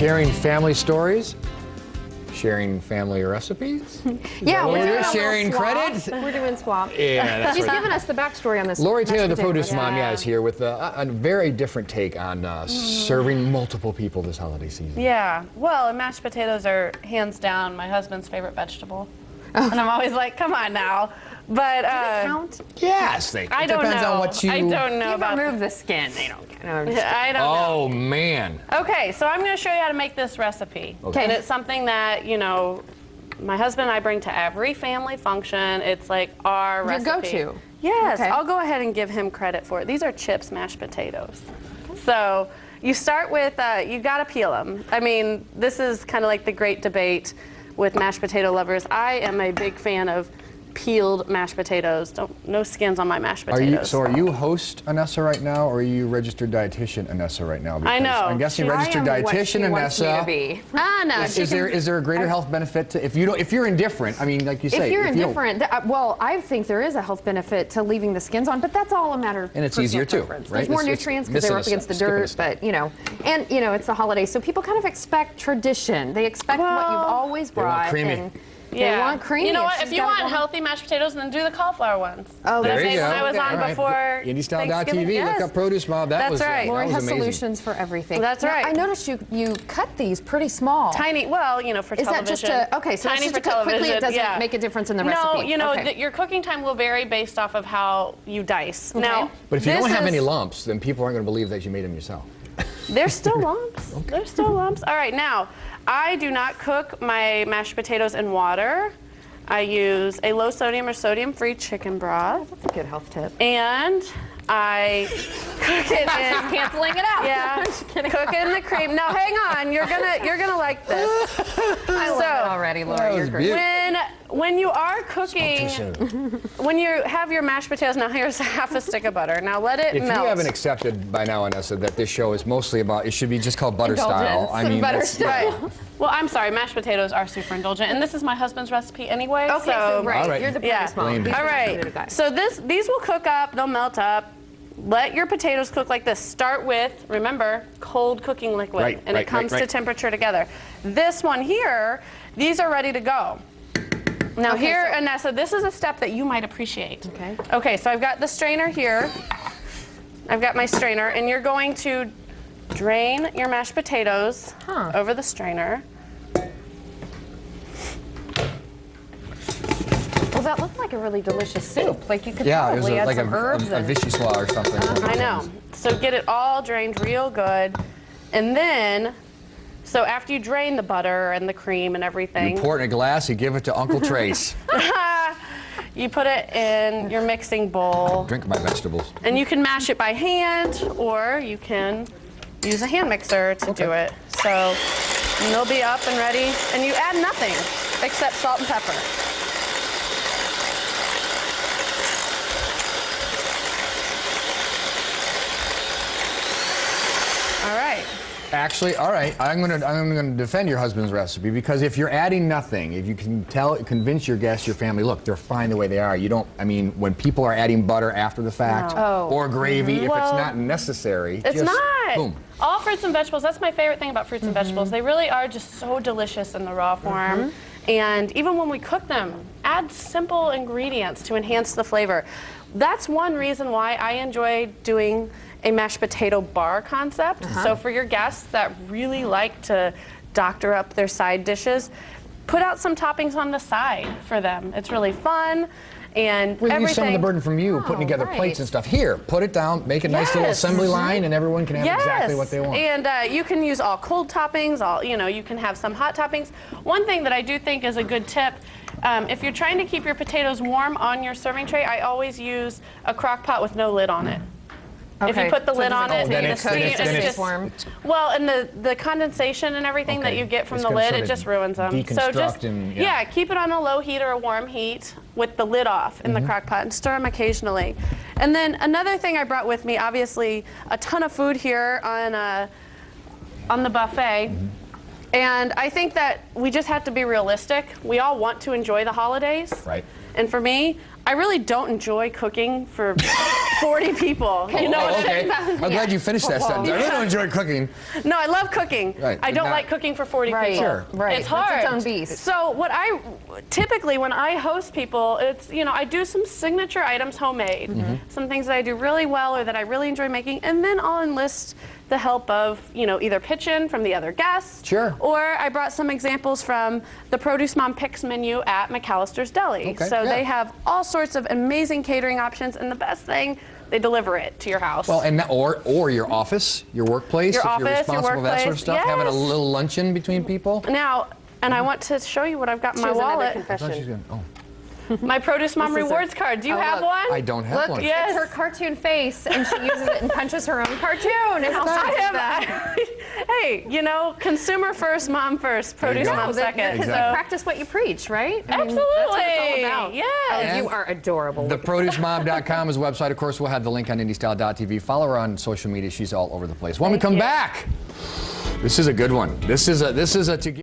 Sharing family stories, sharing family recipes. Yeah, we're doing sharing credit. We're doing swap. Yeah, that's She's right. giving us the backstory on this. Lori Taylor, the mashed potato produce mom, recipe. is here with a very different take on serving multiple people this holiday season. Yeah, well, and mashed potatoes are hands down my husband's favorite vegetable. And I'm always like, come on now. But Do they count? Yes, I don't depends know. on what you. I don't know You about. remove the skin. They don't count. No, I'm just I don't know. Oh man. Okay, so I'm going to show you how to make this recipe. Okay. And it's something that, you know, my husband and I bring to every family function. It's like our Your recipe. go-to. Yes, Okay. I'll go ahead and give him credit for it. These are chips mashed potatoes. So you start with, you got to peel them. I mean, this is kind of like the great debate with mashed potato lovers. I am a big fan of peeled mashed potatoes. No skins on my mashed potatoes. Are you host Anessa right now, or are you registered dietitian Anessa right now? Because I know. I'm guessing registered I am what dietitian she wants me to Anessa. be. No. Is there a greater health benefit to if you're indifferent? I mean, like you say, If you're you don't- indifferent, well, I think there is a health benefit to leaving the skins on, but that's all a matter of And it's personal easier too, preference. right? There's more It's nutrients because they're up missing a against the step, skipping a dirt, step. but it's the holidays, so people kind of expect tradition. They expect what you've always They want brought. creamy. And they want creamy. You know what? and If she's you gotta want go- healthy mashed potatoes, then do the cauliflower ones. Oh, that There I you made go. when I was on All right. before IndieStyle.tv. Thanksgiving. Look up Produce Mom. That That's was right. Lori that has was amazing. solutions for everything. That's Now, right. I noticed you cut these pretty small. Tiny, well, you know, for Is that television. just okay? So tiny that's just for to cut quickly. It television, doesn't make a difference in the recipe. No, you know, Okay. your cooking time will vary based off of how you dice. Now, But if you this don't have is- any lumps, then people aren't going to believe that you made them yourself. There's still lumps. There's still lumps. All right, now, I do not cook my mashed potatoes in water. I use a low sodium or sodium-free chicken broth, That's a good health tip. and I cook it in. Canceling it out. Yeah, I'm just kidding. cook in the cream. Now, hang on, you're gonna like this. I love it already, Laura. That You're was great. beautiful. When you are cooking, when you have your mashed potatoes, now here's half a stick of butter. Now let it If melt. you haven't accepted by now, Anessa, that this show is mostly about, it should be just called butter style. Indulgence and butter that's- style. Well, I'm sorry, mashed potatoes are super indulgent, and this is my husband's recipe anyway. Okay, so right, All right. you're the Yeah. produce mom. Blamed These it. All are the right. potato guys. So these will cook up. They'll melt up. Let your potatoes cook like this. Start with, remember, cold cooking liquid, Right, and right, it comes right, to right. temperature together. This one here, these are ready to go. Now Okay, here, so- Anessa, this is a step that you might appreciate. Okay. Okay, so I've got the strainer here. I've got my strainer, and you're going to drain your mashed potatoes over the strainer. Well, that looked like a really delicious soup. Like you could Yeah, it was probably add like some herbs a and vichyssoise or something. I know. So get it all drained real good. And then, so after you drain the butter and the cream and everything, You pour it in a glass, you give it to Uncle Trace. you put it in your mixing bowl. Drink my vegetables. And you can mash it by hand, or you can use a hand mixer to do it. So they'll be up and ready. And you add nothing except salt and pepper. All right. Actually, all right, I'm gonna defend your husband's recipe, because if you're adding nothing, if you can convince your guests, your family, look, they're fine the way they are. You don't. I mean, when people are adding butter after the fact or gravy, if it's Well, not necessary, It's just not. boom. All fruits and vegetables, that's my favorite thing about fruits and vegetables. They really are just so delicious in the raw form. And even when we cook them, add simple ingredients to enhance the flavor. That's one reason why I enjoy doing a mashed potato bar concept. So for your guests that really like to doctor up their side dishes, put out some toppings on the side for them. It's really fun. And We leave everything. some of the burden from you, putting together right. plates and stuff. Here, put it down, make a nice little Yes. assembly line, and everyone can have exactly what they want. And you can use all cold toppings, you can have some hot toppings. One thing that I do think is a good tip, if you're trying to keep your potatoes warm on your serving tray, I always use a crock pot with no lid on it. If you Okay. put the So lid does on it, then the it's- steam, then it's- it's then it's- just warm. well, and the condensation and everything that Okay. you get from It's the gonna lid, sort it of just ruins them. So deconstruct just and- yeah. keep it on a low heat or a warm heat with the lid off in the crock pot, and stir them occasionally. And then another thing I brought with me, obviously, a ton of food here on the buffet. And I think that we just have to be realistic. We all want to enjoy the holidays. Right. And for me, I really don't enjoy cooking for 40 people. You know Oh, what okay. I mean? I'm glad you finished that sentence. I really don't enjoy cooking. No, I love cooking. Right, I don't not- like cooking for 40 Right, people. Sure. right. It's hard. That's its own beast. So what I typically when I host people, it's I do some signature items homemade, some things that I do really well or that I really enjoy making, and then I'll enlist the help of either pitch-in from the other guests, Sure. or I brought some examples from the Produce Mom Picks menu at McAllister's Deli. Okay, So yeah. they have all sorts of amazing catering options, and the best thing, they deliver it to your house. Well, and or your office, your workplace, Your if you're office, your responsible for that sort of workplace, stuff, having a yes. little luncheon between people. Now, and I want to show you what I've got in my Choose another wallet. I thought she's confession. gonna- My Produce Mom This is rewards card. Do you Oh, have look. one? I don't have Look, one. Yes. it's her cartoon face, and she uses it and punches her own cartoon. And how I sad is have that? Hey, consumer first, mom first, There you produce go. mom second. Because Exactly. you practice what you preach, right? I mean, Absolutely. That's what it's all about. Yes. Oh, you are adorable. TheProduceMom.com is the website. Of course, we'll have the link on IndieStyle.tv. Follow her on social media. She's all over the place. When we come back, this is a good one. This is a to